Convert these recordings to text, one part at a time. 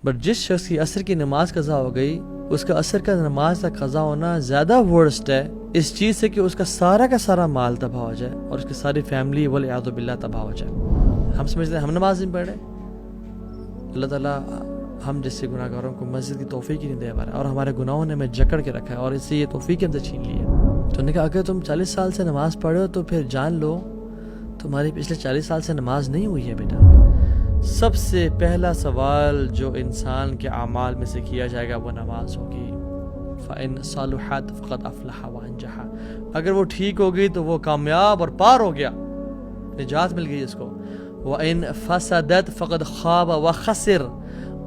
But جس شخص کی عصر کی نماز قضا ہو گئی اس کا عصر کا نماز کا قضا ہونا زیادہ ورسٹ ہے اس چیز سے کہ اس کا سارا مال تباہ ہو جائے اور اس کی ساری فیملی والعیاذ باللہ تباہ ہو جائے. ہم سمجھتے ہیں ہم نماز نہیں پڑھ رہے. اللہ تعالیٰ ہم جیسے گناہ گاروں کو مسجد کی توفیق ہی نہیں دے پا رہا اور ہمارے گناہوں نے ہمیں جکڑ کے رکھا ہے اور اس سے یہ توفیق ہم سے چھین لی ہے. تو نے کہا اگر تم 40 سال سے نماز پڑھے ہو تو پھر جان لو تمہاری پچھلے 40 سال سے نماز نہیں ہوئی ہے بیٹا. سب سے پہلا سوال جو انسان کے اعمال میں سے کیا جائے گا وہ نماز ہوگی. فَإِن صَلُحَتْ فَقَدْ أَفْلَحَ وَأَنجَحَ. اگر وہ ٹھیک ہوگی تو وہ کامیاب اور پار ہو گیا, نجات مل گئی اس کو. وَإِن فَسَدَتْ فَقَدْ خَابَ وَخَسِرَ.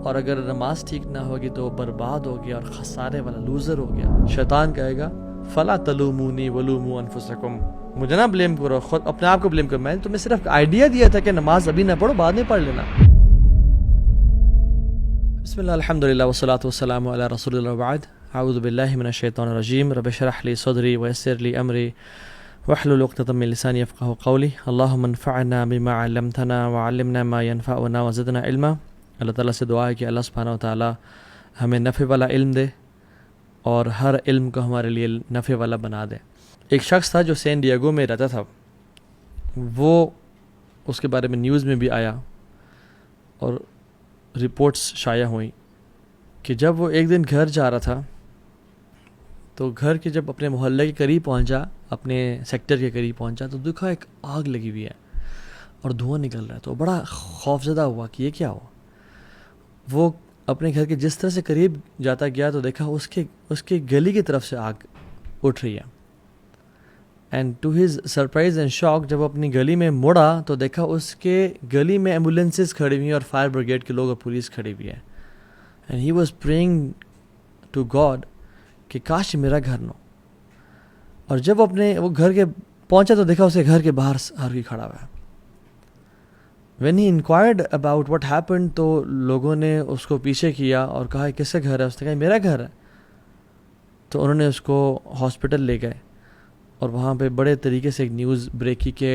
اور اگر نماز ٹھیک نہ ہوگی تو وہ برباد ہو گیا اور خسارے والا لوزر ہو گیا. شیطان کہے گا فَلَا تَلُومُونِي وَلُومُوا أَنفُسَكُمْ. مجھے نہ بلیم کرو, خود اپنے آپ کو بلیم کرو. میں نے تمہیں صرف آئیڈیا دیا تھا کہ نماز ابھی نہ پڑھو, بعد میں پڑھ لینا. بسم اللہ الحمدللہ والصلاة والسلام علی رسول اللہ وبعد. اعوذ باللہ من الشیطان الرجیم. رب اشرح لی صدری ویسر لی امری واحلل عقدۃ من لسانی یفقہوا قولی. اللہم انفعنا بما علمتنا وعلمنا ما ينفعنا وزدنا علما. اللہ تعالیٰ سے دعا ہے کہ اللہ سبحانہ وتعالیٰ ہمیں نفع والا علم دے اور ہر علم کو ہمارے لیے نفع والا بنا دے. ایک شخص تھا جو سین ڈیگو میں رہتا تھا. وہ اس کے بارے میں نیوز میں بھی آیا اور رپورٹس شائع ہوئیں کہ جب وہ ایک دن گھر جا رہا تھا تو گھر کے جب اپنے محلے کے قریب پہنچا, اپنے سیکٹر کے قریب پہنچا تو دیکھا ایک آگ لگی ہوئی ہے اور دھواں نکل رہا ہے. تو بڑا خوفزدہ ہوا کہ یہ کیا ہوا. وہ اپنے گھر کے جس طرح سے قریب جاتا گیا تو دیکھا اس کے گلی کی طرف سے آگ اٹھ رہی ہے. And to his surprise and shock جب وہ اپنی گلی میں مڑا تو دیکھا اس کے گلی میں ایمبولینسز کھڑی ہوئی ہیں اور فائر بریگیڈ کے لوگ اور پولیس کھڑی ہوئی ہے. And he was praying to God کہ کاش میرا گھر نہ ہو. اور جب وہ گھر کے پہنچا تو دیکھا اسے گھر کے باہر ہر کوئی کھڑا ہوا ہے. When he enquired about what happened تو لوگوں نے اس کو پیچھے کیا اور کہا کس کا گھر ہے. اس نے کہا میرا گھر ہے. تو انہوں نے اس کو ہاسپٹل لے گئے اور وہاں پہ بڑے طریقے سے ایک نیوز بریک کی کہ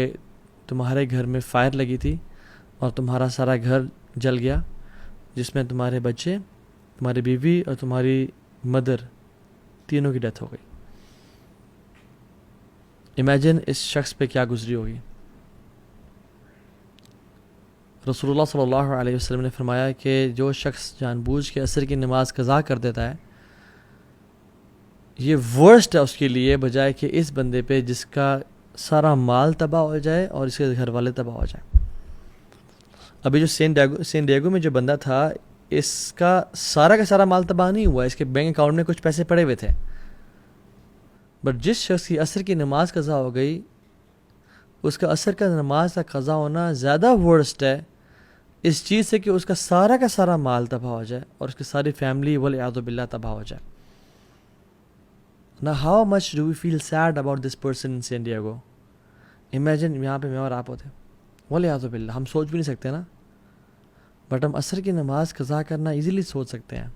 تمہارے گھر میں فائر لگی تھی اور تمہارا سارا گھر جل گیا جس میں تمہارے بچے, تمہاری بیوی اور تمہاری مدر تینوں کی ڈیتھ ہو گئی. امیجن اس شخص پہ کیا گزری ہوگی. رسول اللہ صلی اللہ علیہ وسلم نے فرمایا کہ جو شخص جان بوجھ کے عصر کی نماز قضا کر دیتا ہے یہ ورسٹ ہے اس کے لیے بجائے کہ اس بندے پہ جس کا سارا مال تباہ ہو جائے اور اس کے گھر والے تباہ ہو جائیں. ابھی جو سین ڈیگو میں جو بندہ تھا اس کا سارا مال تباہ نہیں ہوا, اس کے بینک اکاؤنٹ میں کچھ پیسے پڑے ہوئے تھے. بٹ جس شخص کی عصر کی نماز قضا ہو گئی اس کا عصر کا نماز کا قضا ہونا زیادہ ورسٹ ہے اس چیز سے کہ اس کا سارا مال تباہ ہو جائے اور اس کی ساری فیملی والعیاذ باللہ تباہ ہو جائے. Now how much do we feel sad about this person in San Diego? Imagine یہاں پہ میں اور آپ ہوتے والعیاذ باللہ, ہم سوچ بھی نہیں سکتے نا, بٹ ہم عصر کی نماز قضا کرنا ایزیلی سوچ سکتے ہیں.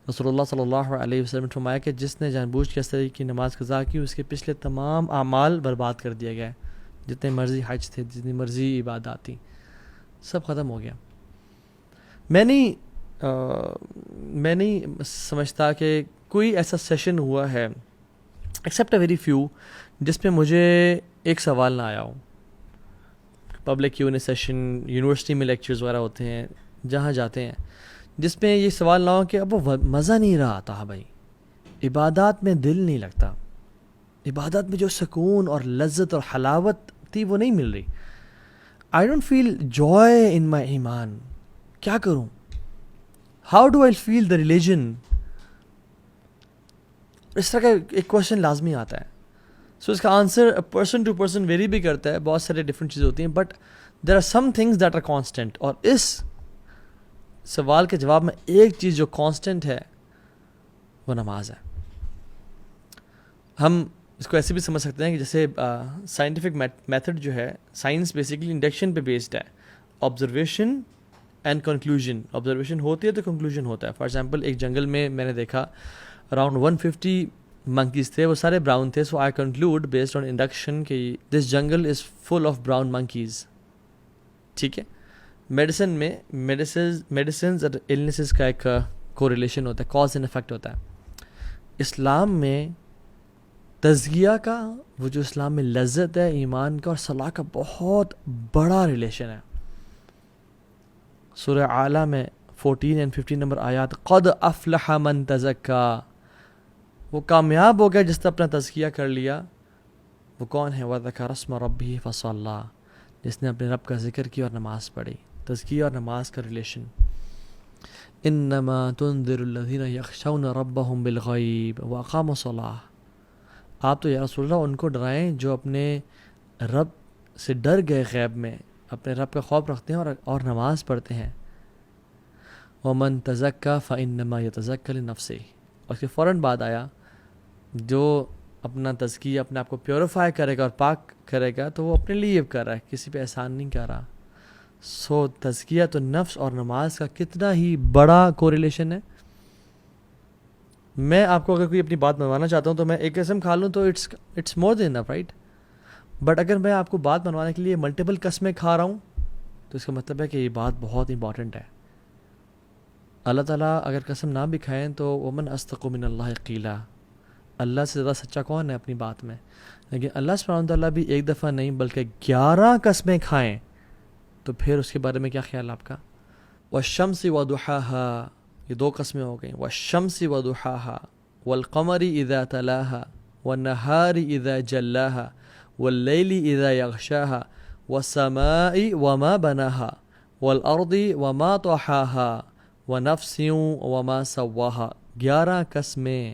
رسول اللہ صلی اللہ علیہ وسلم نے فرمایا کہ جس نے جان بوجھ کے عصر کی نماز قضا کی اس کے پچھلے تمام اعمال برباد کر دیا گئے. جتنے مرضی حج تھے, جتنی مرضی عبادات تھیں, سب ختم ہو گیا. میں نہیں سمجھتا کہ کوئی ایسا سیشن ہوا ہے ایکسیپٹ اے ویری فیو جس میں مجھے ایک سوال نہ آیا ہو. پبلک Q&A سیشن, یونیورسٹی میں لیکچرز وغیرہ ہوتے ہیں جہاں جاتے ہیں, جس میں یہ سوال نہ ہو کہ اب وہ مزہ نہیں رہا تھا بھائی, عبادات میں دل نہیں لگتا, عبادات میں جو سکون اور لذت اور حلاوت تھی وہ نہیں مل رہی. I don't feel joy in my ایمان, کیا کروں, how do I feel the religion. اس طرح کا ایک کوشچن لازمی آتا ہے. سو اس کا answer person to person vary بھی کرتا ہے, بہت سارے ڈفرینٹ چیزیں ہوتی ہیں, but there are some things that are constant. اور اس سوال کے جواب میں ایک چیز جو کانسٹنٹ ہے وہ نماز ہے. ہم اس کو ایسے بھی سمجھ سکتے ہیں کہ جیسے سائنٹیفک میتھڈ جو ہے, سائنس بیسیکلی انڈکشن پہ بیسڈ ہے, آبزرویشن اینڈ کنکلوژن. آبزرویشن ہوتی ہے تو کنکلوژن ہوتا ہے. فار ایگزامپل ایک جنگل میں نے دیکھا اراؤنڈ 150 monkeys تھے, وہ سارے براؤن تھے. So I conclude based on induction کہ this jungle is full of brown monkeys. ٹھیک ہے, میڈیسن میں میڈیسنز اور النیسز کا ایک کوریلیشن ہوتا ہے، کاز اینڈ افیکٹ ہوتا ہے. اسلام میں تزکیہ کا، وہ جو اسلام میں لذت ہے ایمان کا اور صلاح کا، بہت بڑا ریلیشن ہے. سورہ اعلیٰ میں 14 اور 15 نمبر آیات، قد افلح من تزکا، وہ کامیاب ہو گیا جس نے اپنا تزکیہ کر لیا. وہ کون ہے؟ وذکر اسم ربہ فصلی، جس نے اپنے رب کا ذکر کیا اور نماز پڑھی. تزکیہ اور نماز کا ریلیشن. انما تنذر الذین یخشون ربهم بالغیب واقاموا الصلاۃ، آپ تو یا رسول اللہ ان کو ڈرائیں جو اپنے رب سے ڈر گئے، غیب میں اپنے رب کا خوف رکھتے ہیں اور نماز پڑھتے ہیں. ومن تزکا فانما یتزکی لنفسہ، اور اس کے فوراً بعد آیا جو اپنا تزکیہ اپنے آپ کو پیوریفائی کرے گا اور پاک کرے گا تو وہ اپنے لیے کر رہا ہے، کسی پہ احسان نہیں کر رہا. سو تزکیہ تو نفس اور نماز کا کتنا ہی بڑا کوریلیشن ہے. میں آپ کو اگر کوئی اپنی بات منوانا چاہتا ہوں تو میں ایک قسم کھا لوں تو it's more than enough, right. But اگر میں آپ کو بات منوانے کے لیے ملٹیپل قسمیں کھا رہا ہوں تو اس کا مطلب ہے کہ یہ بات بہت امپورٹنٹ ہے. اللہ تعالیٰ اگر قسم نہ بھی کھائیں تو ومن اصدق من اللہ قیلا، اللہ سے زیادہ سچا کون ہے اپنی بات میں. لیکن اللہ سبحانہ وتعالیٰ بھی ایک دفعہ نہیں بلکہ 11 قسمیں کھائیں تو پھر اس کے بارے میں کیا خیال آپ کا؟ والشمس وضحاها، یہ 2 قسمیں ہو گئیں. والشمس وضحاها والقمر اذا تلاها والنهار اذا جلاها واللیل اذا یغشاها والسماء وما بناها والارض وما طحاها ونفس وما سواها. 11 قسمیں.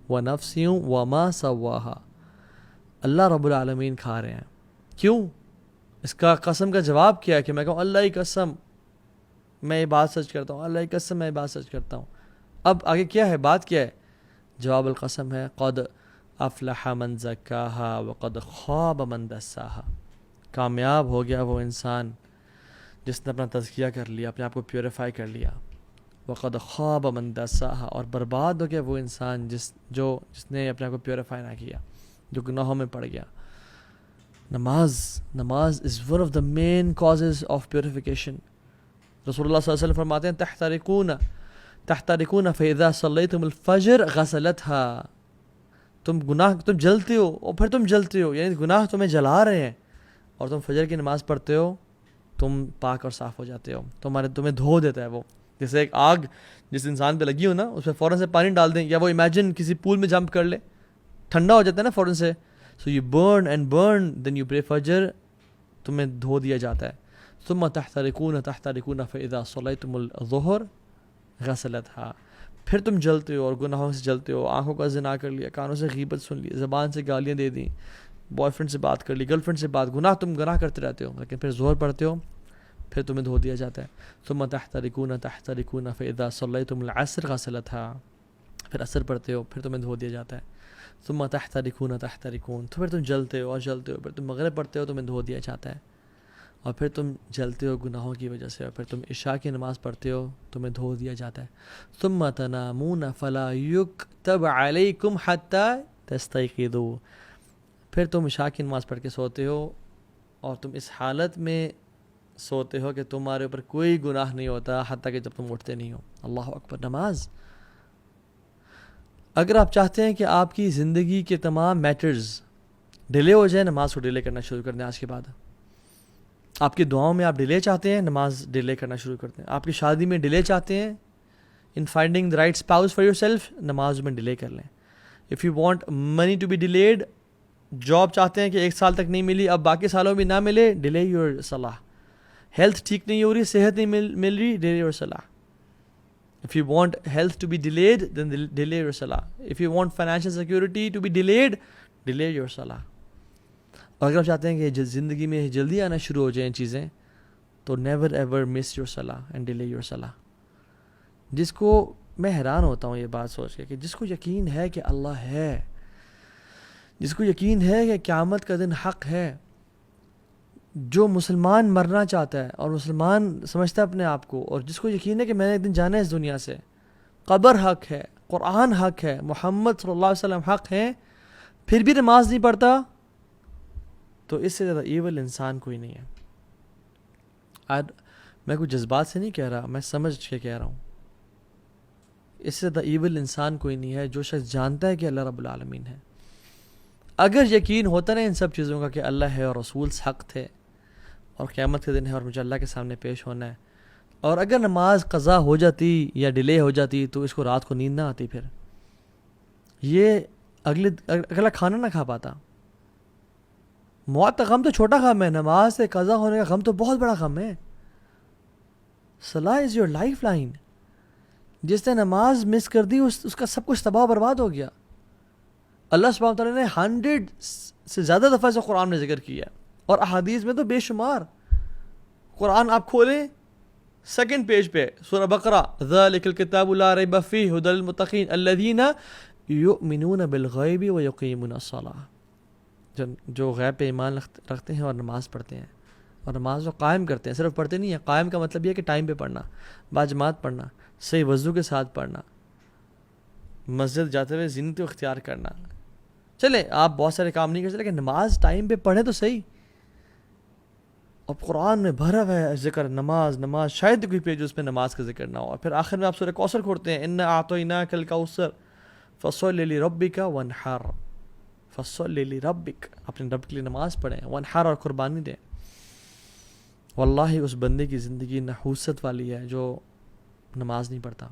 ونفس وما سواها، اللہ رب العالمین کھا رہے ہیں. کیوں؟ اس کا قسم کا جواب کیا ہے کہ میں کہوں اللہ کی قسم میں یہ بات سچ کرتا ہوں، اللہ کی قسم میں یہ بات سچ کرتا ہوں. اب آگے کیا ہے، بات کیا ہے؟ جواب القسم ہے قد افلح من زکاها وقد خاب من دساها. کامیاب ہو گیا وہ انسان جس نے اپنا تزکیہ کر لیا، اپنے آپ کو پیوریفائی کر لیا. وقد خاب من دساها، اور برباد ہو گیا وہ انسان جس نے اپنے آپ کو پیوریفائی نہ کیا، جو گناہوں میں پڑ گیا. نماز is one of the main causes of purification. رسول اللہ صلی اللہ علیہ وسلم فرماتے ہیں تحترقون فاذا صلیتم الفجر غسلتها، تم جلتے ہو اور پھر تم جلتے ہو، یعنی گناہ تمہیں جلا رہے ہیں اور تم فجر کی نماز پڑھتے ہو، تم پاک اور صاف ہو جاتے ہو، تمہیں دھو دیتا ہے وہ. جیسے ایک آگ جس انسان پہ لگی ہو نا، اس پہ فوراً سے پانی ڈال دیں، یا وہ امیجن کسی پول میں جمپ کر لے، ٹھنڈا ہو جاتا ہے نا فوراً سے. So you burn then you pray فجر، تمہیں دھو دیا جاتا ہے. ثم تحترقون فاذا صلیتم الظہر غسلتها، پھر تم جلتے ہو اور گناہوں سے جلتے ہو، آنکھوں کا زنا کر لیا، کانوں سے غیبت سن لی، زبان سے گالیاں دے دیں، بوائے فرینڈ سے بات کر لی، گرل فرینڈ سے بات، گناہ کرتے رہتے ہو، لیکن پھر ظہر پڑھتے ہو، پھر تمہیں دھو دیا جاتا ہے. ثم تحترقون فاذا صلیتم العصر غسلتها، پھر عصر پڑھتے ہو، پھر تمہیں دھو دیا جاتا ہے. ثم تحترقون تو پھر تم جلتے ہو اور جلتے ہو، پھر تم مغرب پڑھتے ہو، تمہیں دھو دیا جاتا ہے، اور پھر تم جلتے ہو گناہوں کی وجہ سے، اور پھر تم عشاء کی نماز پڑھتے ہو، تمہیں دھو دیا جاتا ہے. ثم تنامون فلا یکتب علیکم حتی تستیقظوا، پھر تم عشاء کی نماز پڑھ کے سوتے ہو اور تم اس حالت میں سوتے ہو کہ تمہارے اوپر کوئی گناہ نہیں ہوتا حتیٰ کہ جب تم اٹھتے نہیں ہو. اللہ اکبر. نماز، اگر آپ چاہتے ہیں کہ آپ کی زندگی کے تمام میٹرز ڈیلے ہو جائیں، نماز کو ڈیلے کرنا شروع کر دیں. آج کے بعد آپ کی دعاؤں میں آپ ڈیلے چاہتے ہیں، نماز ڈیلے کرنا شروع کر دیں. آپ کی شادی میں ڈیلے چاہتے ہیں، in finding the right spouse for yourself, نماز میں ڈیلے کر لیں. If you want money to be delayed, job چاہتے ہیں کہ 1 سال تک نہیں ملی، اب باقی سالوں میں نہ ملے، ڈیلے یور صلاح. ہیلتھ ٹھیک نہیں ہو رہی، صحت نہیں مل رہی، ڈیلے یور صلاح. If you want health to be delayed, then delay your salah. If you want financial security to be delayed, delay your salah. اور اگر آپ چاہتے ہیں کہ زندگی میں جلدی آنا شروع ہو جائیں چیزیں، تو never ever miss your salah and delay your salah. جس کو میں حیران ہوتا ہوں یہ بات سوچ کے کہ جس کو یقین ہے کہ اللہ ہے، جس کو یقین ہے کہ قیامت کا دن حق ہے، جو مسلمان مرنا چاہتا ہے اور مسلمان سمجھتا ہے اپنے آپ کو، اور جس کو یقین ہے کہ میں نے ایک دن جانا ہے اس دنیا سے، قبر حق ہے، قرآن حق ہے، محمد صلی اللہ علیہ وسلم حق ہے، پھر بھی نماز نہیں پڑھتا، تو اس سے زیادہ ایول انسان کوئی نہیں ہے. میں کوئی جذبات سے نہیں کہہ رہا، میں سمجھ کے کہہ رہا ہوں. اس سے زیادہ ایول انسان کوئی نہیں ہے جو شخص جانتا ہے کہ اللہ رب العالمین ہے. اگر یقین ہوتا نا ان سب چیزوں کا کہ اللہ ہے اور رسول حق تھے اور قیامت کے دن ہے اور مجھے اللہ کے سامنے پیش ہونا ہے، اور اگر نماز قضا ہو جاتی یا ڈیلے ہو جاتی تو اس کو رات کو نیند نہ آتی، پھر یہ اگلا کھانا نہ کھا پاتا. موت کا غم تو چھوٹا غم ہے، نماز سے قضا ہونے کا غم تو بہت بڑا غم ہے. صلاح از یور لائف لائن. جس نے نماز مس کر دی اس کا سب کچھ تباہ و برباد ہو گیا. اللہ سبحانہ وتعالیٰ نے 100 سے زیادہ دفعہ سے قرآن میں ذکر کیا اور احادیث میں تو بے شمار. قرآن آپ کھولیں 2nd پیج پہ سورہ بقرہ، ذالک الکتاب لا ریب فیہ ھدی للمتقین الذین یؤمنون بالغیب ویقیمون الصلاۃ. جو غیب پہ ایمان رکھتے ہیں اور نماز پڑھتے ہیں اور نماز کو قائم کرتے ہیں. صرف پڑھتے نہیں ہیں، قائم کا مطلب یہ ہے کہ ٹائم پہ پڑھنا، باجماعت پڑھنا، صحیح وضو کے ساتھ پڑھنا، مسجد جاتے ہوئے زینت اختیار کرنا. چلے آپ بہت سارے کام نہیں کر سکتے لیکن نماز ٹائم پہ پڑھیں تو صحیح. اب قرآن میں بھرا ہوا ہے ذکر نماز، شاید کوئی پیج اس پہ نماز کا ذکر نہ ہو. اور پھر آخر میں آپ سورہ کوثر کھولتے ہیں، انا اعطیناک الکوثر فصل لربک وانحر. فصل لربک، اپنے رب کے لیے نماز پڑھیں، وانحر اور قربانی دیں. واللہ اس بندے کی زندگی نحوست والی ہے جو نماز نہیں پڑھتا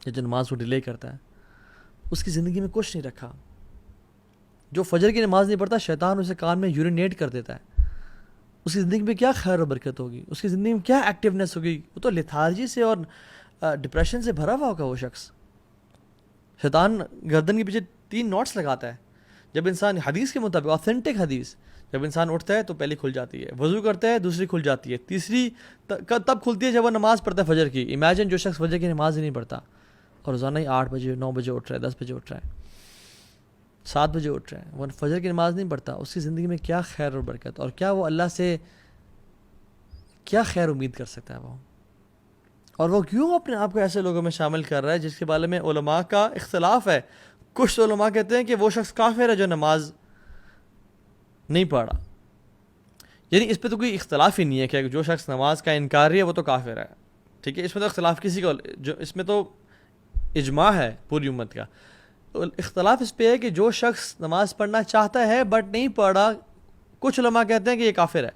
یا جو نماز کو ڈیلے کرتا ہے. اس کی زندگی میں کچھ نہیں رکھا. جو فجر کی نماز نہیں پڑھتا شیطان اسے کان میں یورینیٹ کر دیتا ہے. اس کی زندگی میں کیا خیر و برکت ہوگی، اس کی زندگی میں کیا ایکٹیونیس ہوگی. وہ تو لیتھارجی سے اور ڈپریشن سے بھرا ہوا ہوگا وہ شخص. شیطان گردن کے پیچھے 3 نوٹس لگاتا ہے. جب انسان حدیث کے مطابق آتھینٹک حدیث، جب انسان اٹھتا ہے تو پہلی کھل جاتی ہے، وضو کرتا ہے دوسری کھل جاتی ہے، تیسری تب کھلتی ہے جب وہ نماز پڑھتا ہے فجر کی. امیجن جو شخص فجر کی نماز ہی نہیں پڑھتا اور روزانہ ہی 8 بجے 9 بجے اٹھ رہا ہے، 10 بجے اٹھ رہا ہے، 7 بجے اٹھ رہا ہے، وہ فجر کی نماز نہیں پڑھتا. اس کی زندگی میں کیا خیر اور برکت، اور کیا وہ اللہ سے کیا خیر امید کر سکتا ہے وہ. اور وہ کیوں اپنے آپ کو ایسے لوگوں میں شامل کر رہا ہے جس کے بارے میں علماء کا اختلاف ہے. کچھ علماء کہتے ہیں کہ وہ شخص کافر ہے جو نماز نہیں پڑھا. یعنی اس پہ تو کوئی اختلاف ہی نہیں ہے کہ جو شخص نماز کا انکاری ہے وہ تو کافر ہے. ٹھیک ہے، اس میں تو اختلاف کسی کو، جو اس میں تو اجماع ہے پوری امت کا. اختلاف اس پہ ہے کہ جو شخص نماز پڑھنا چاہتا ہے بٹ نہیں پڑھا، کچھ علماء کہتے ہیں کہ یہ کافر ہے،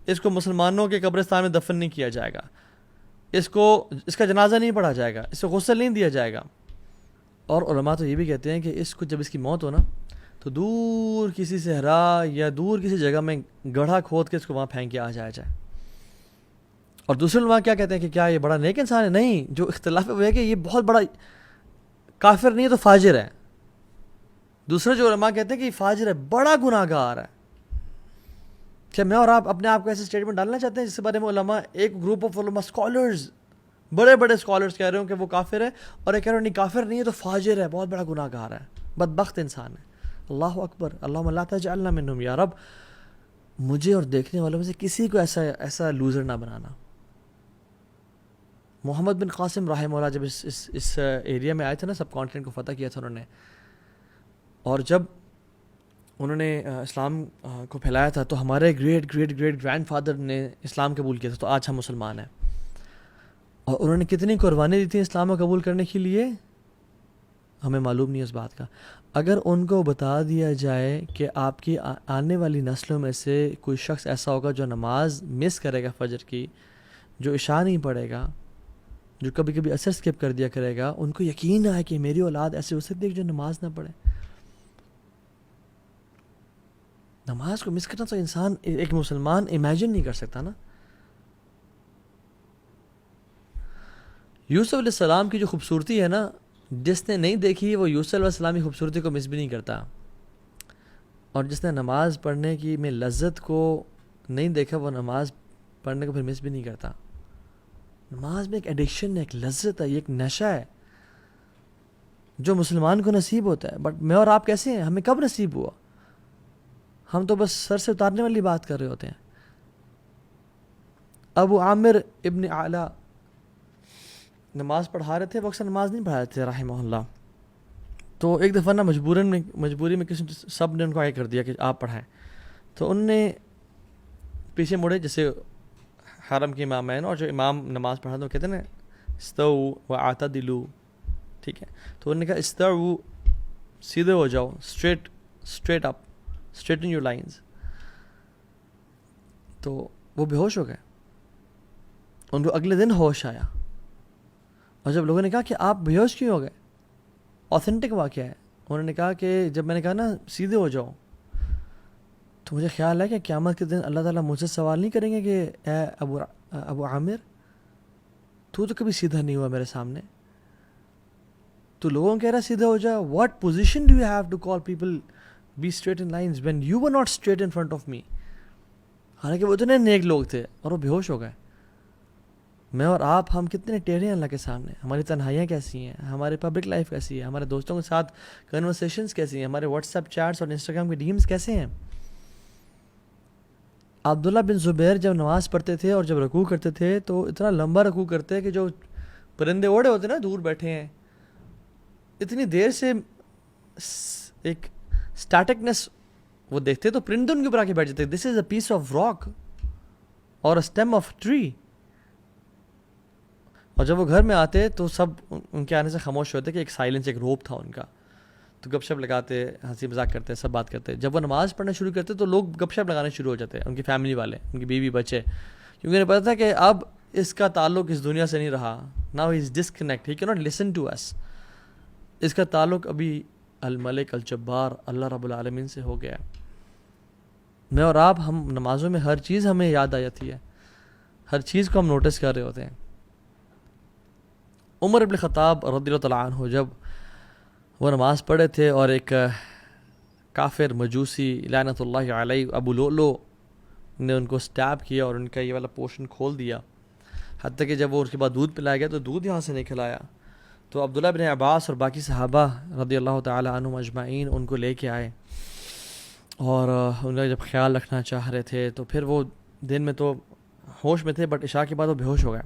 اس کو مسلمانوں کے قبرستان میں دفن نہیں کیا جائے گا، اس کا جنازہ نہیں پڑھا جائے گا، اس کو غسل نہیں دیا جائے گا. اور علماء تو یہ بھی کہتے ہیں کہ اس کو جب اس کی موت ہو نا تو دور کسی صحرا یا دور کسی جگہ میں گڑھا کھود کے اس کو وہاں پھینک کے آ جایا جائے. اور دوسرے علماء کیا کہتے ہیں کہ کیا یہ بڑا نیک انسان ہے؟ نہیں، جو اختلاف ہے وہ ہے کہ یہ بہت بڑا کافر نہیں ہے تو فاجر ہے. دوسرے جو علماء کہتے ہیں کہ یہ فاجر ہے، بڑا گناہ گار ہے. کیا میں اور آپ اپنے آپ کو ایسے اسٹیٹمنٹ ڈالنا چاہتے ہیں جس کے بارے میں علماء، ایک گروپ آف علماء اسکالرز، بڑے بڑے اسکالرز کہہ رہے ہوں کہ وہ کافر ہے، اور ایک کہہ رہے ہیں نہیں کافر نہیں ہے تو فاجر ہے، بہت بڑا گناہ گار ہے، بدبخت انسان ہے. اللہ اکبر، اللہم لا تجعلنا منہم یا رب. مجھے اور دیکھنے والوں میں سے کسی کو ایسا لوزر نہ بنانا. محمد بن قاسم رحمہ اللہ جب اس ایریا میں آئے تھے نا، سب کانٹیننٹ کو فتح کیا تھا انہوں نے، اور جب انہوں نے اسلام کو پھیلایا تھا تو ہمارے great great great grand father نے اسلام قبول کیا تھا، تو آج ہم مسلمان ہیں. اور انہوں نے کتنی قربانی دی تھی اسلام کو قبول کرنے کے لیے ہمیں معلوم نہیں اس بات کا. اگر ان کو بتا دیا جائے کہ آپ کی آنے والی نسلوں میں سے کوئی شخص ایسا ہوگا جو نماز مس کرے گا فجر کی، جو عشاء نہیں پڑھے گا، جو کبھی کبھی عصر اسکپ کر دیا کرے گا، ان کو یقین آئے کہ میری اولاد ایسے ہو سکتی ہے جو نماز نہ پڑھے. نماز کو مس کرنا تو انسان، ایک مسلمان امیجن نہیں کر سکتا نا. یوسف علیہ السلام کی جو خوبصورتی ہے نا، جس نے نہیں دیکھی وہ یوسف علیہ السلام کی خوبصورتی کو مس بھی نہیں کرتا. اور جس نے نماز پڑھنے کی میں لذت کو نہیں دیکھا وہ نماز پڑھنے کو پھر مس بھی نہیں کرتا. نماز میں ایک ایڈکشن ہے، ایک لذت ہے، یہ ایک نشہ ہے جو مسلمان کو نصیب ہوتا ہے. بٹ میں اور آپ کیسے ہیں؟ ہمیں کب نصیب ہوا؟ ہم تو بس سر سے اتارنے والی بات کر رہے ہوتے ہیں. ابو عامر ابن اعلیٰ نماز پڑھا رہے تھے، وہ اکثر نماز نہیں پڑھا رہے تھے رحمہ اللہ. تو ایک دفعہ نا مجبوری میں کسی سب نے ان کو آگے کر دیا کہ آپ پڑھائیں. تو ان نے پیچھے مڑے، جیسے حرم کے امام ہیں نا، اور جو امام نماز پڑھاتے ہیں وہ کہتے ہیں نا استو واعتدلوا، ٹھیک ہے، تو انہوں نے کہا استو، سیدھے ہو جاؤ، straight up, straighten your lines. تو وہ بے ہوش ہو گئے. ان کو اگلے دن ہوش آیا، اور جب لوگوں نے کہا کہ آپ بے ہوش کیوں ہو گئے، اوتھینٹک واقعہ ہے، انہوں نے کہا کہ جب میں نے کہا نا سیدھے ہو جاؤ، تو مجھے خیال ہے کہ قیامت کے دن اللہ تعالیٰ مجھ سے سوال نہیں کریں گے کہ اے ابو عامر، تو کبھی سیدھا نہیں ہوا میرے سامنے، تو لوگوں کو کہہ رہا سیدھا ہو جائے. What position do you have to call people be straight in lines when you were not straight in front of me. حالانکہ وہ اتنے نیک لوگ تھے اور وہ بے ہوش ہو گئے. میں اور آپ، ہم کتنے ٹیڑھے ہیں اللہ کے سامنے. ہماری تنہائیاں کیسی ہیں، ہماری پبلک لائف کیسی ہے، ہمارے دوستوں کے ساتھ کنورسیشنز کیسی ہیں، ہمارے واٹس ایپ چیٹس اور انسٹاگرام کے ڈیمز کیسے ہیں. عبداللہ بن زبیر جب نماز پڑھتے تھے اور جب رکوع کرتے تھے تو اتنا لمبا رکوع کرتے کہ جو پرندے اوڑے ہوتے نا دور بیٹھے ہیں، اتنی دیر سے ایک اسٹیٹکنس وہ دیکھتے تو پرندے ان کے اوپر آ کے بیٹھ جاتے. دس از اے پیس آف راک اور اسٹیم آف ٹری. اور جب وہ گھر میں آتے تو سب ان کے آنے سے خاموش ہوتے کہ ایک سائلنس، ایک روپ تھا ان کا. تو گپ شپ لگاتے، ہنسی مذاق کرتے، سب بات کرتے. جب وہ نماز پڑھنا شروع کرتے تو لوگ گپ شپ لگانے شروع ہو جاتے، ان کی فیملی والے، ان کی بیوی بچے، کیونکہ انہیں پتا تھا کہ اب اس کا تعلق اس دنیا سے نہیں رہا. ناؤ ہی از ڈسکنیکٹ، ہی کی ناٹ لسن ٹو اس. اس کا تعلق ابھی الملک الجبار اللہ رب العالمین سے ہو گیا. میں اور آپ، ہم نمازوں میں ہر چیز ہمیں یاد آ جاتی ہے، ہر چیز کو ہم نوٹس کر رہے ہوتے ہیں. عمر ابن خطاب رضی اللہ تعالیٰ عنہ جب وہ نماز پڑھے تھے اور ایک کافر مجوسی لعنت اللہ علیہ ابو لؤلؤ نے ان کو سٹیب کیا اور ان کا یہ والا پورشن کھول دیا، حتیٰ کہ جب وہ اس کے بعد دودھ پلایا گیا تو دودھ یہاں سے نہیں کھلایا. تو عبداللہ بن عباس اور باقی صحابہ رضی اللہ تعالیٰ عنہم اجمعین ان کو لے کے آئے اور ان کا جب خیال رکھنا چاہ رہے تھے تو پھر وہ دن میں تو ہوش میں تھے، بٹ عشاء کے بعد وہ بے ہوش ہو گئے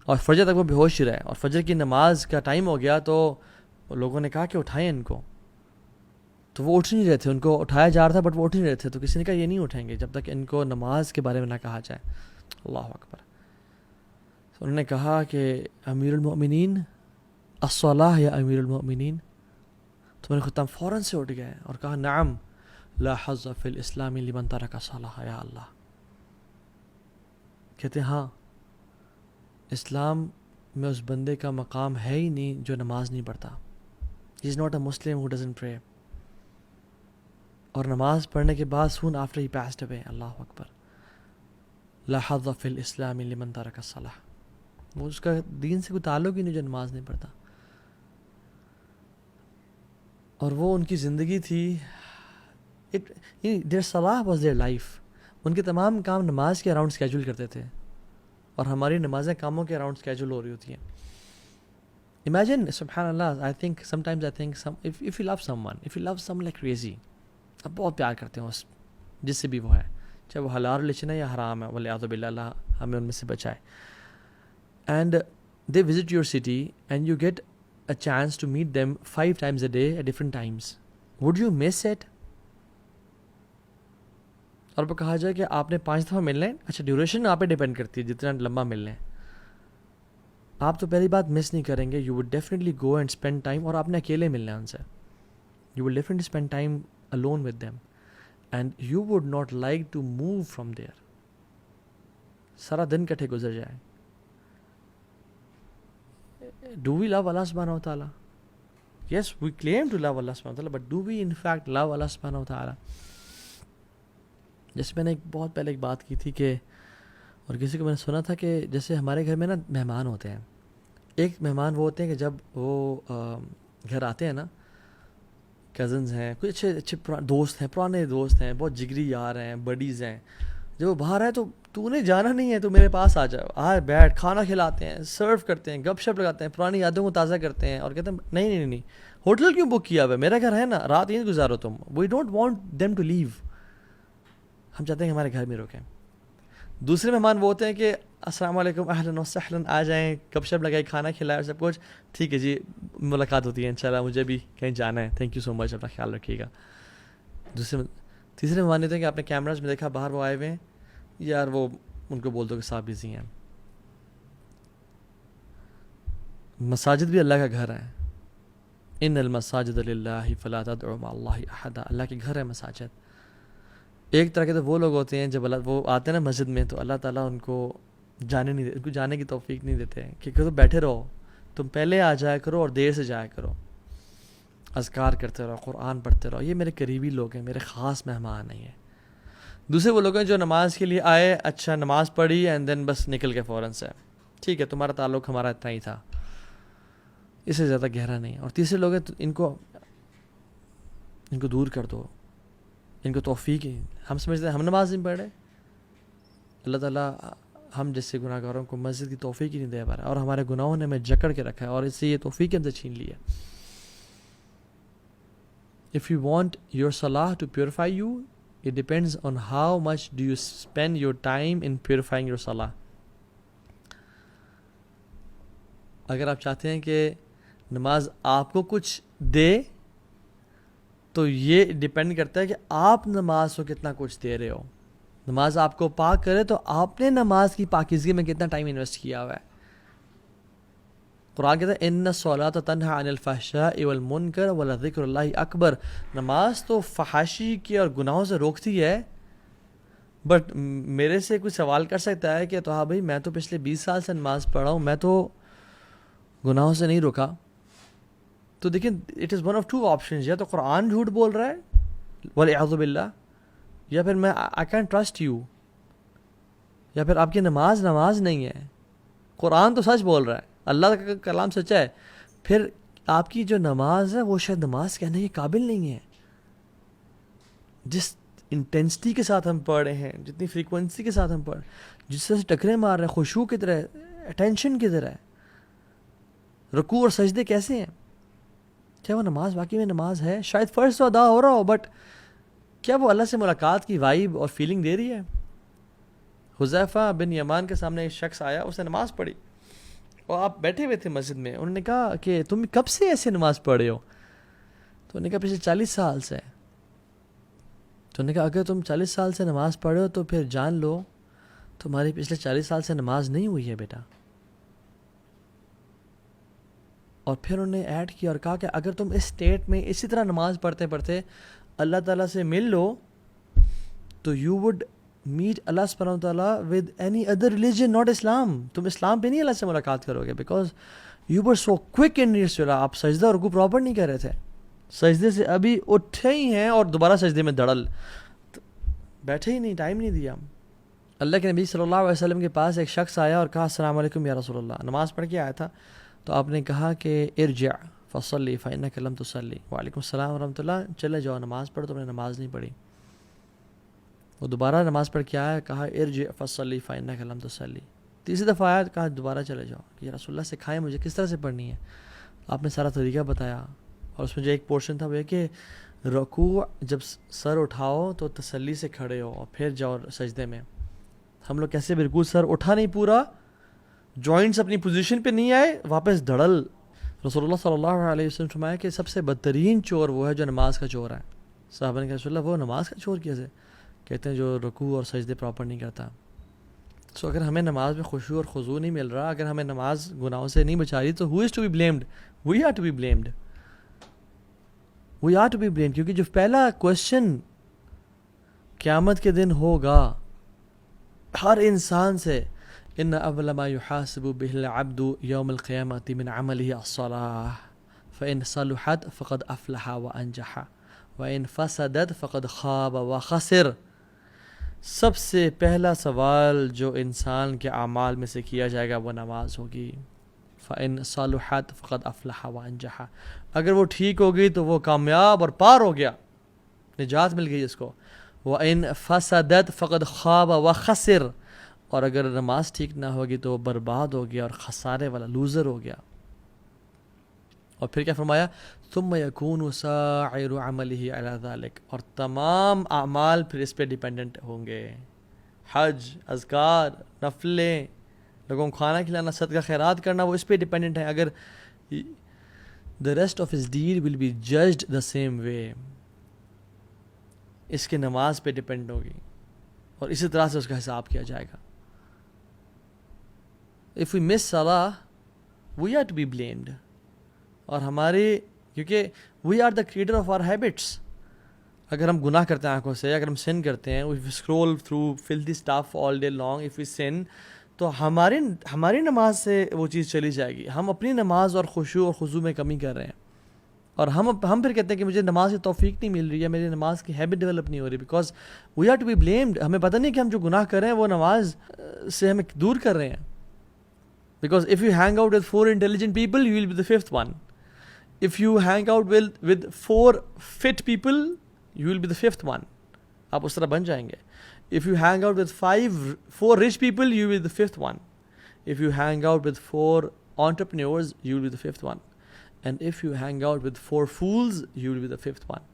اور فجر تک وہ بے ہوش ہی رہے. اور فجر کی نماز کا ٹائم ہو گیا تو لوگوں نے کہا کہ اٹھائیں ان کو، تو وہ اٹھ نہیں رہے تھے. ان کو اٹھایا جا رہا تھا بٹ وہ اٹھ نہیں رہے تھے. تو کسی نے کہا یہ نہیں اٹھیں گے جب تک ان کو نماز کے بارے میں نہ کہا جائے. اللہ اکبر. تو انہوں نے کہا کہ امیر المؤمنین الصلاۃ یا امیر المؤمنین. تو میرے خطاب فوراً سے اٹھ گئے اور کہا نعم لا حظ فی الاسلام لمن ترک الصلاۃ یا اللہ. کہتے ہاں، اسلام میں اس بندے کا مقام ہے ہی نہیں جو نماز نہیں پڑھتا. ہی is not a Muslim who doesn't پرے. اور نماز پڑھنے کے بعد سون آفٹر ہی پاسڈ اوے، اللہ اکبر، لا حظ فی الاسلام لمن ترک الصلاۃ. وہ اس کا دین سے کوئی تعلق ہی نہیں جو نماز نہیں پڑھتا. اور وہ ان کی زندگی تھی، their صلاح was their life. ان کے تمام کام نماز کے اراؤنڈ اسکیجول کرتے تھے اور ہماری نمازیں کاموں کے اراؤنڈ اسکیجول ہو رہی ہوتی ہیں. Imagine, سبحان اللہ, sometimes I think if you love someone like crazy, اب بہت پیار کرتے ہیں اس جس سے بھی وہ ہے، چاہے وہ حلال ریلیشن ہے یا حرام ہے، والعیاذ باللہ، اللہ ہمیں ان میں سے بچائے. And they visit your city and you get a chance to meet them 5 times a day at different times. Would you miss it? اور وہ کہا جائے کہ آپ نے 5 دفعہ ملنا ہے، اچھا ڈیوریشن آپ پہ ڈیپینڈ کرتی ہے جتنا لمبا ملنا ہے. آپ تو پہلی بات مس نہیں کریں گے. You would definitely go and spend time, اور آپ نے اکیلے ملنا ہے ان سے. You would definitely spend time alone with them and you would not like to move from there. سارا دن کٹھے گزر جائے. Do we love Allah subhanahu wa ta'ala? Yes, we claim to love Allah subhanahu wa ta'ala, but do we in fact love Allah subhanahu wa ta'ala? جیسے میں نے بہت پہلے ایک بات کی تھی کہ، اور کسی کو میں نے سنا تھا کہ جیسے ہمارے گھر میں نا مہمان ہوتے ہیں. ایک مہمان وہ ہوتے ہیں کہ جب وہ گھر آتے ہیں نا، کزنز ہیں، کچھ اچھے دوست ہیں، پرانے دوست ہیں، بہت جگری یار ہیں، بڈیز ہیں. جب وہ باہر آئے تو نے جانا نہیں ہے تو میرے پاس آ جاؤ، آئے بیٹھ، کھانا کھلاتے ہیں، سرو کرتے ہیں، گپ شپ لگاتے ہیں، پرانی یادوں کو تازہ کرتے ہیں اور کہتے ہیں نہیں ہوٹل کیوں بک کیا ہوا ہے، میرا گھر ہے نا، رات یہیں گزارو تم. We don't want them to leave. ہم چاہتے ہیں کہ ہمارے گھر میں رکیں. دوسرے مہمان وہ ہوتے ہیں کہ السلام علیکم، اہلاً وسہلاً، آ جائیں، گپ شپ لگائے، کھانا کھلائے اور سب کچھ ٹھیک ہے جی، ملاقات ہوتی ہے انشاءاللہ، مجھے بھی کہیں جانا ہے، تھینک یو سو مچ، اپنا خیال رکھیے گا. تیسرے مہمان ہوتے ہیں کہ آپ نے کیمراز میں دیکھا باہر وہ آئے ہوئے ہیں، یار وہ ان کو بول دو کہ صاحب بزی ہیں. مساجد بھی اللہ کا گھر ہے. ان المساجد للہ فلا تدعوا مع اللہ احدا. اللہ کے گھر ہے مساجد. ایک طرح کے تو وہ لوگ ہوتے ہیں جب وہ آتے ہیں نا مسجد میں تو اللہ تعالیٰ ان کو ان کو جانے کی توفیق نہیں دیتے ہیں کہ تم بیٹھے رہو, تم پہلے آ جایا کرو اور دیر سے جایا کرو, اذکار کرتے رہو, قرآن پڑھتے رہو. یہ میرے قریبی لوگ ہیں, میرے خاص مہمان نہیں ہیں. دوسرے وہ لوگ ہیں جو نماز کے لیے آئے, اچھا نماز پڑھی اینڈ دین بس نکل کے فوراً سے, ٹھیک ہے تمہارا تعلق ہمارا اتنا ہی تھا, اس سے زیادہ گہرا نہیں. اور تیسرے لوگ ہیں تو ان کو دور کر دو, ان کو توفیق ہی. ہم سمجھتے ہیں ہم نماز نہیں پڑھ رہے, اللہ تعالیٰ ہم جیسے گناہ گاروں کو مسجد کی توفیق ہی نہیں دے پا رہا, اور ہمارے گناہوں نے ہمیں جکڑ کے رکھا ہے اور اس سے یہ توفیق ہم سے چھین لی ہے. If you want your salah to purify you, it depends on how much do you spend your time in purifying your salah. اگر آپ چاہتے ہیں کہ نماز آپ کو کچھ دے تو یہ ڈیپینڈ کرتا ہے کہ آپ نماز کو کتنا کچھ دے رہے ہو. نماز آپ کو پاک کرے تو آپ نے نماز کی پاکیزگی میں کتنا ٹائم انویسٹ کیا ہوا ہے. قرآن کہتا ہے ان الصلاۃ تنہی عن الفحشاء والمنکر ولذکر اللہ اکبر. نماز تو فحاشی کی اور گناہوں سے روکتی ہے, بٹ میرے سے کوئی سوال کر سکتا ہے کہ تو ہاں بھائی میں تو پچھلے 20 سال سے نماز پڑھا ہوں, میں تو گناہوں سے نہیں روکا. تو دیکھیں it is one of two options, یا تو قرآن جھوٹ بول رہا ہے والعیاذ باللہ, یا پھر میں آئی کینٹ ٹرسٹ یو, یا پھر آپ کی نماز نہیں ہے. قرآن تو سچ بول رہا ہے, اللہ کا کلام سچا ہے, پھر آپ کی جو نماز ہے وہ شاید نماز کہنے کے قابل نہیں ہے. جس انٹینسٹی کے ساتھ ہم پڑھ رہے ہیں, جتنی فریکوینسی کے ساتھ ہم پڑھ, جس طرح سے ٹکرے مار رہے ہیں, خشوع کی طرح, اٹینشن کی طرح, رکوع اور سجدے کیسے ہیں, کیا وہ نماز واقعی میں نماز ہے؟ شاید فرض تو ادا ہو رہا ہو, بٹ کیا وہ اللہ سے ملاقات کی وائب اور فیلنگ دے رہی ہے؟ حذیفہ بن یمان کے سامنے ایک شخص آیا, اس نے نماز پڑھی اور آپ بیٹھے ہوئے تھے مسجد میں. انہوں نے کہا کہ تم کب سے ایسے نماز پڑھ رہے ہو؟ تو انہوں نے کہا پچھلے 40 سال سے. تو انہوں نے کہا اگر تم 40 سال سے نماز پڑھ رہے ہو تو پھر جان لو تمہاری پچھلے 40 سال سے نماز نہیں ہوئی ہے بیٹا. اور پھر انہوں نے ایڈ کیا اور کہا کہ اگر تم اس اسٹیٹ میں اسی طرح نماز پڑھتے پڑھتے اللہ تعالیٰ سے مل لو تو یو وڈ میٹ اللہ سبحانہ وتعالیٰ with any other religion not Islam. تم اسلام پہ نہیں اللہ سے ملاقات کرو گے, because you were so quick in your صلاح. آپ سجدہ اور رکوع پراپر نہیں کر رہے تھے, سجدے سے ابھی اٹھے ہی ہیں اور دوبارہ سجدے میں دڑل, بیٹھے ہی نہیں, ٹائم نہیں دیا. اللہ کے نبی صلی اللہ علیہ وسلم کے پاس ایک شخص آیا اور کہا السلام علیکم یا رسول اللہ. نماز پڑھ کے آیا تھا, تو آپ نے کہا کہ ارجع فصلی فإنک لم تصلی. وعلیکم السلام ورحمۃ اللہ, چلے جاؤ نماز پڑھو, تم نے نماز نہیں پڑھی. وہ دوبارہ نماز پڑھ کے آیا, کہا ارجع فصلی فإنک لم تصلی. تیسری دفعہ آیا, کہا دوبارہ چلے جاؤ, کہ رسول اللہ سکھائیں مجھے کس طرح سے پڑھنی ہے. آپ نے سارا طریقہ بتایا, اور اس میں جو ایک پورشن تھا وہ یہ کہ رکوع جب سر اٹھاؤ تو تسلی سے کھڑے ہو اور پھر جاؤ سجدے میں. ہم لوگ کیسے بالکل سر اٹھا نہیں پورا, جوائنٹس اپنی پوزیشن پہ نہیں آئے, واپس دھڑل. رسول اللہ صلی اللہ علیہ وسلم فرمایا کہ سب سے بدترین چور وہ ہے جو نماز کا چور ہے. صحابہ نے کہا رسول اللہ وہ نماز کا چور کیسے؟ کہتے ہیں جو رکوع اور سجدے پراپر نہیں کرتا. سو اگر ہمیں نماز میں خشوع اور خضوع نہیں مل رہا, اگر ہمیں نماز گناہوں سے نہیں بچا رہی, تو who is to be blamed? We are to be blamed, we are to be blamed. کیونکہ جو پہلا کوشچن قیامت کے دن ہوگا ہر انسان سے, ان اول ما يحاسب به العبد يوم القيامة من عمله الصلاة فإن صلحت فقد أفلح وأنجح وإن فسدت فقد خاب وخسر. سب سے پہلا سوال جو انسان کے اعمال میں سے کیا جائے گا وہ نماز ہوگی. فإن صلحت فقد أفلح وأنجح, اگر وہ ٹھیک ہوگی تو وہ کامیاب اور پار ہو گیا, نجات مل گئی اس کو. وإن فسدت فقد خاب وخسر, اور اگر نماز ٹھیک نہ ہوگی تو وہ برباد ہو گیا اور خسارے والا, لوزر ہو گیا. اور پھر کیا فرمایا, ثم يكون سائر عمله على ذلك, اور تمام اعمال پھر اس پہ ڈیپینڈنٹ ہوں گے. حج, اذکار, نفلیں, لوگوں کو کھانا کھلانا, صدقہ خیرات کرنا, وہ اس پہ ڈیپینڈنٹ ہے. اگر the rest of his deed will be judged the same way, اس کے نماز پہ ڈیپینڈ ہوگی اور اسی طرح سے اس کا حساب کیا جائے گا. if we miss salah, we are to be blamed. اور ہمارے کیونکہ we are the creator of our habits. اگر ہم گناہ کرتے ہیں آنکھوں سے, اگر ہم sin کرتے ہیں, if we scroll through filthy stuff all day long, if we sin, تو ہماری نماز سے وہ چیز چلی جائے گی. ہم اپنی نماز اور خشوع اور خضوع میں کمی کر رہے ہیں, اور ہم پھر کہتے ہیں کہ مجھے نماز کی توفیق نہیں مل رہی ہے, میری نماز کی ہیبٹ ڈیولپ نہیں ہو رہی, because we are to be blamed. ہمیں پتہ نہیں کہ ہم جو گناہ کر رہے ہیں وہ نماز سے ہمیں دور کر رہے ہیں. Because if you hang out with 4 intelligent people, you will be the 5th one. If you hang out with 4 fit people, you will be the 5th one. آپ اس طرح بن جائیں گے. If you hang out with 4 rich people, you will be the 5th one. If you hang out with 4 entrepreneurs, you will be the 5th one. And if you hang out with 4 fools, you will be the 5th one.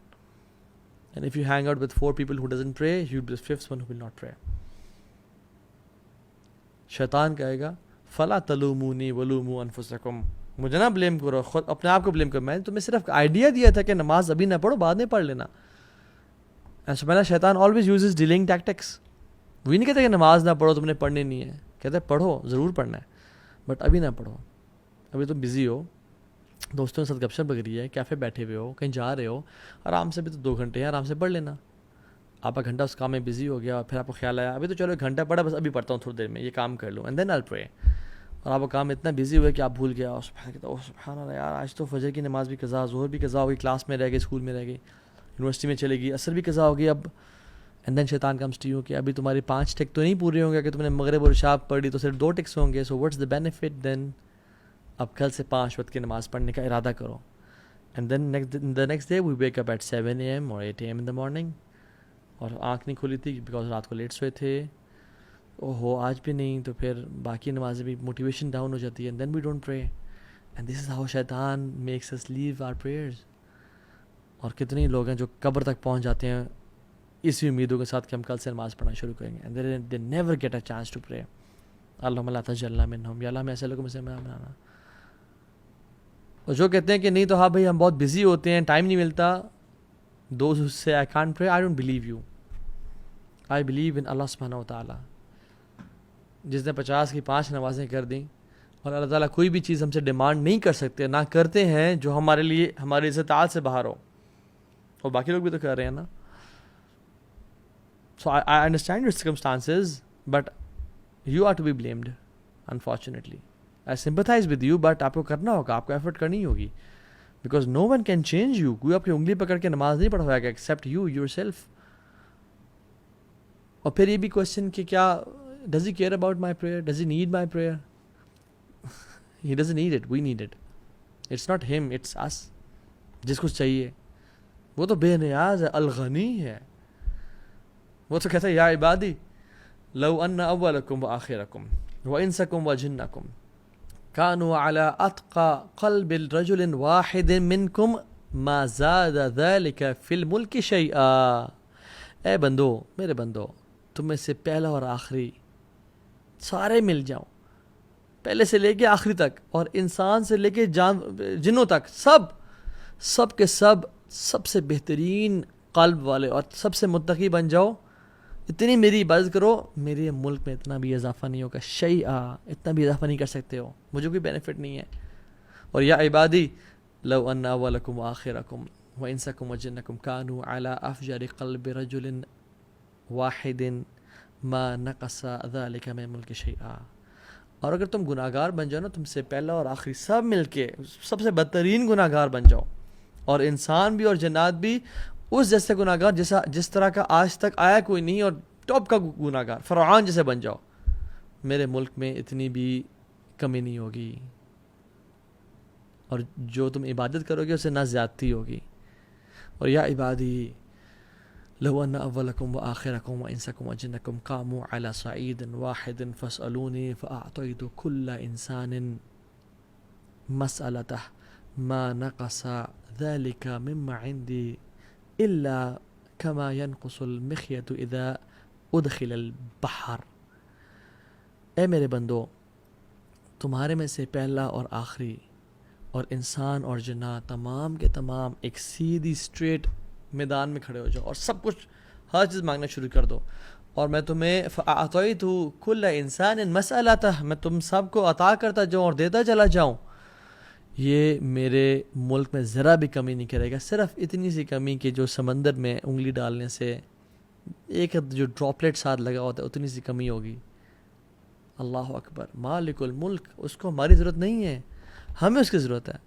And if you hang out with 4 people who doesn't pray, you will be the 5th one who will not pray. شیطان کہے گا فلا تلومونی ولوموا انفسکم, مجھے نہ blame کرو, خود اپنے آپ کو بلیم کرو, میں نے تمہیں صرف آئیڈیا دیا تھا کہ نماز ابھی نہ پڑھو, بعد میں پڑھ لینا. And so شیطان always uses delaying tactics. وہی نہیں کہتے کہ نماز نہ پڑھو, تم نے پڑھنی نہیں ہے, کہتے ہیں پڑھو, ضرور پڑھنا ہے, بٹ ابھی نہ پڑھو, ابھی تم بزی ہو, دوستوں کے ساتھ گپ شپ لگ رہی ہے, کیفے بیٹھے ہوئے ہو, کہیں جا رہے ہو, آرام سے بھی تو 2 گھنٹے ہیں, آرام سے پڑھ لینا. آپ کا گھنٹہ اس کام میں بزی ہو گیا, اور پھر آپ کو خیال آیا ابھی تو چلو 1 گھنٹہ پڑھا, بس ابھی پڑھتا ہوں تھوڑی دیر میں, یہ کام کر لوں, اینڈ دین آئی ول پرے. اور آپ کا کام اتنا بزی ہوئے کہ آپ بھول گیا, سبحان اللہ یار, آج تو فجر کی نماز بھی قضا, ظہر بھی قضا ہو گئی, کلاس میں رہ گئی, اسکول میں رہ گئی, یونیورسٹی میں چلے گئی, عصر بھی قضا ہو گئی اب. اینڈ دین شیطان کمز ٹو یو کہ ابھی تمہاری 5 ٹک تو نہیں پورے ہوں گے, کہ تم نے مغرب اور عشاء پڑھی تو صرف 2 ٹکس ہوں گے, سو واٹس دا بینیفٹ دین. اب کل سے 5 وقت کی نماز پڑھنے کا ارادہ کرو. And then the next day we wake up at 7 AM اور 8 AM ان دا مارننگ, اور آنکھ نہیں کھلی تھی بیکاز رات کو لیٹ سوئے تھے, اوہو آج بھی نہیں, تو پھر باقی نمازیں بھی موٹیویشن ڈاؤن ہو جاتی ہے, and then we don't pray. And this is how شیطان makes us leave our prayers. اور کتنے لوگ ہیں جو قبر تک پہنچ جاتے ہیں اسی امیدوں کے ساتھ کہ ہم کل سے نماز پڑھنا شروع کریں گے, and they never get a chance to pray. اللہم لا تجعلنا منہم, یا اللہ ہمیں ایسے لوگوں میں سے بنانا. اور جو کہتے ہیں کہ نہیں تو ہاں بھائی ہم بہت بزی ہوتے ہیں, ٹائم نہیں ملتا, دوز ہو سے I can't pray, I don't believe you. I believe in Allah سبحانہ و تعالیٰ, جس نے 50 کی 5 نمازیں کر دیں, اور اللہ تعالیٰ کوئی بھی چیز ہم سے ڈیمانڈ نہیں کر سکتے, نہ کرتے ہیں جو ہمارے لیے ہماری استطاعت سے باہر ہو, اور باقی لوگ بھی تو کر رہے ہیں نا. So I understand your circumstances, but you are to be blamed, unfortunately. I sympathize with you, but آپ کو کرنا ہوگا, آپ کو ایفرٹ کرنی ہوگی, because no one can change you. کوئی آپ کی انگلی پکڑ کے نماز نہیں پڑھوائے گا except you yourself. اور پھر یہ بھی کوشچن کہ کیا does he care about my prayer? Does he need my prayer? He doesn't need it, we need it. It's not him, it's us. جس کو چاہیے وہ تو بے نیاز ہے, الغنی ہے. وہ تو کہتا ہے یا عبادی لو ان اولکم وآخرکم وانسکم وجنکم کانوا علی اتقى قلب رجل واحد منکم ما زاد ذلك فی الملک شیئا. اے بندو, میرے بندو, تم میں سے پہلا اور آخری سارے مل جاؤں, پہلے سے لے کے آخری تک, اور انسان سے لے کے جنوں تک, سب کے سب سے بہترین قلب والے اور سب سے متقی بن جاؤ, اتنی میری عبادت کرو, میرے ملک میں اتنا بھی اضافہ نہیں ہوگا, شیئا, اتنا بھی اضافہ نہیں کر سکتے ہو, مجھے کوئی بینیفٹ نہیں ہے. اور یا عبادی لو ان اولکم وآخرکم وانسکم وجنکم کانوا علی افجر قلب رجل واحد ما نقص ذلك من ملک شیئا. اور اگر تم گناہگار بن جاؤ نا, تم سے پہلا اور آخری سب مل کے سب سے بدترین گناہگار بن جاؤ, اور انسان بھی اور جنات بھی اس جیسے گناہگار جس طرح کا آج تک آیا کوئی نہیں, اور ٹاپ کا گناہگار فرعون جیسے بن جاؤ, میرے ملک میں اتنی بھی کمی نہیں ہوگی, اور جو تم عبادت کرو گے اسے نہ زیادتی ہوگی. اور یا عبادی لو ان اولکم وآخرکم وانسکم وجنکم قاموا علی صعید واحد فاسألونی فاعطیت کل انسان مسألته ما نقص ذلك مما عندي الا كما ينقص المخيط اذا ادخل البحر. اے میرے بندو, تمہارے میں سے پہلا اور آخری اور انسان اور جنات تمام کے تمام ایک سیدھی اسٹریٹ میدان میں کھڑے ہو جاؤ, اور سب کچھ ہر چیز مانگنا شروع کر دو, اور میں تمہیں فَأَعْطَيْتُ كُلَّ إِنسَانٍ مَسْأَلَتَهُ، میں تم سب کو عطا کرتا جاؤں اور دیتا چلا جاؤں، یہ میرے ملک میں ذرا بھی کمی نہیں کرے گا، صرف اتنی سی کمی کہ جو سمندر میں انگلی ڈالنے سے ایک جو ڈراپلیٹ ساتھ لگا ہوتا ہے اتنی سی کمی ہوگی۔ اللہ اکبر، مالک الملک، اس کو ہماری ضرورت نہیں ہے، ہمیں اس کی ضرورت ہے۔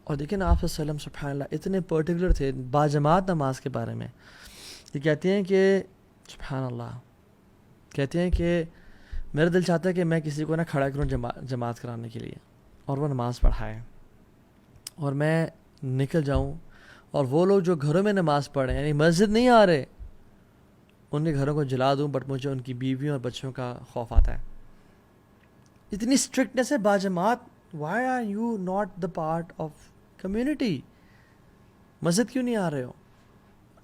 اور دیکھیں نا، آپ صلی اللہ علیہ وسلم سبحان اللہ اتنے پرٹیکولر تھے باجماعت نماز کے بارے میں۔ یہ کہتے ہیں کہ سبحان اللہ، کہتے ہیں کہ میرا دل چاہتا ہے کہ میں کسی کو نہ کھڑا کروں جماعت کرانے کے لیے، اور وہ نماز پڑھائے، اور میں نکل جاؤں، اور وہ لوگ جو گھروں میں نماز پڑھ رہے ہیں، یعنی مسجد نہیں آ رہے، ان کے گھروں کو جلا دوں، بٹ مجھے ان کی بیویوں اور بچوں کا خوف آتا ہے۔ اتنی اسٹرکٹنس ہے باجماعت۔ Why are you not the part of community? مسجد کیوں نہیں آ رہے ہو؟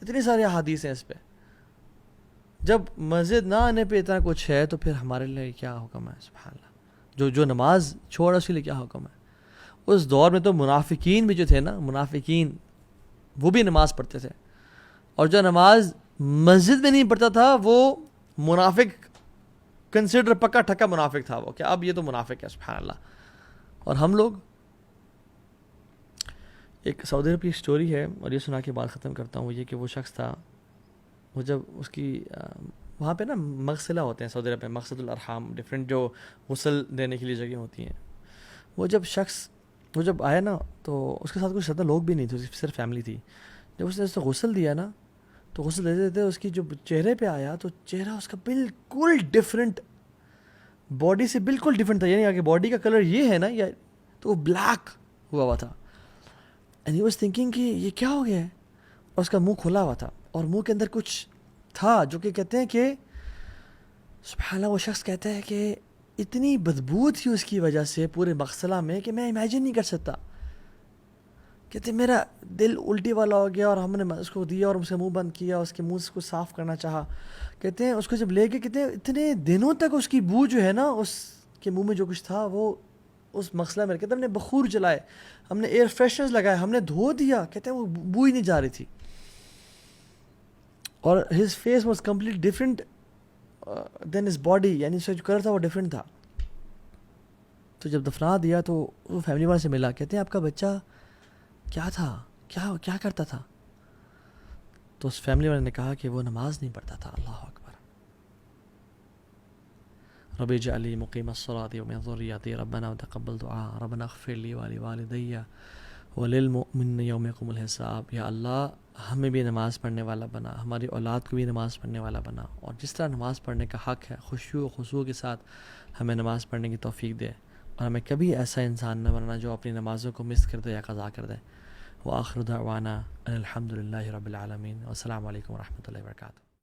اتنی ساری احادیث ہیں اس پہ۔ جب مسجد نہ آنے پہ اتنا کچھ ہے تو پھر ہمارے لیے کیا حکم ہے؟ سبحان اللہ، جو نماز چھوڑا اس کے لیے کیا حکم ہے؟ اس دور میں تو منافقین بھی جو تھے نا، منافقین وہ بھی نماز پڑھتے تھے، اور جو نماز مسجد میں نہیں پڑھتا تھا وہ منافق کنسیڈر، پکا ٹھکا منافق تھا وہ، کہ اب یہ تو منافق ہے، سبحان اللہ۔ اور ہم لوگ، ایک سعودی عرب کی سٹوری ہے، اور یہ سنا کے بعد ختم کرتا ہوں، یہ کہ وہ شخص تھا، وہ جب اس کی وہاں پہ نا مغسلہ ہوتے ہیں سعودی عرب میں، مقصد الارحام، ڈفرینٹ جو غسل دینے کے لیے جگہ ہوتی ہیں، وہ جب آیا نا تو اس کے ساتھ کچھ زیادہ لوگ بھی نہیں تھے، صرف فیملی تھی۔ جب اس نے غسل دیا نا، تو غسل دیتے دیتے اس کی جو چہرے پہ آیا تو چہرہ اس کا بالکل ڈفرینٹ، باڈی سے بالکل ڈفرینٹ تھا، یعنی کہ باڈی کا کلر یہ ہے نا، یا تو وہ بلیک ہوا ہوا تھا، اینڈ ہی واز تھنکنگ کہ یہ کیا ہو گیا ہے، اور اس کا منہ کھلا ہوا تھا، اور منہ کے اندر کچھ تھا جو کہ کہتے ہیں کہ سبحان اللہ، وہ شخص کہتا ہے کہ اتنی بدبو تھی اس کی وجہ سے پورے مغسلہ میں کہ میں امیجن نہیں کر سکتا۔ کہتے ہیں میرا دل الٹی والا ہو گیا، اور ہم نے اس کو دیا اور اس کا منہ بند کیا، اس کے منہ کو صاف کرنا چاہا۔ کہتے ہیں اس کو جب لے کے، کہتے ہیں اتنے دنوں تک اس کی بو جو ہے نا، اس کے منہ میں جو کچھ تھا وہ اس مغسلہ میں، کہتے ہیں ہم نے بخور جلائے، ہم نے ایئر فریشنرز لگائے، ہم نے دھو دیا، کہتے ہیں وہ بو ہی نہیں جا رہی تھی، اور his face was complete different than his body, یعنی اس کا جو کلر تھا وہ ڈفرینٹ تھا۔ تو جب دفنا دیا تو وہ فیملی والے سے ملا، کہتے ہیں آپ کا بچہ کیا تھا، کیا کرتا تھا؟ تو اس فیملی والے نے کہا کہ وہ نماز نہیں پڑھتا تھا۔ اللہ اکبر۔ رب اجعل لی مقیم الصلاۃ ومن ذریتی ربنا وتقبل دعاء ربنا اغفر لی ولوالدی وللمؤمنین یوم یقوم الحساب۔ یا اللہ ہمیں بھی نماز پڑھنے والا بنا، ہماری اولاد کو بھی نماز پڑھنے والا بنا، اور جس طرح نماز پڑھنے کا حق ہے خشوع و خضوع کے ساتھ ہمیں نماز پڑھنے کی توفیق دے، اور ہمیں کبھی ایسا انسان نہ بننا جو اپنی نمازوں کو مس کر دے یا قضا کر دے۔ وآخر دعوانا ان الحمد للہ رب العالمین، والسلام علیکم ورحمۃ اللہ وبرکاتہ۔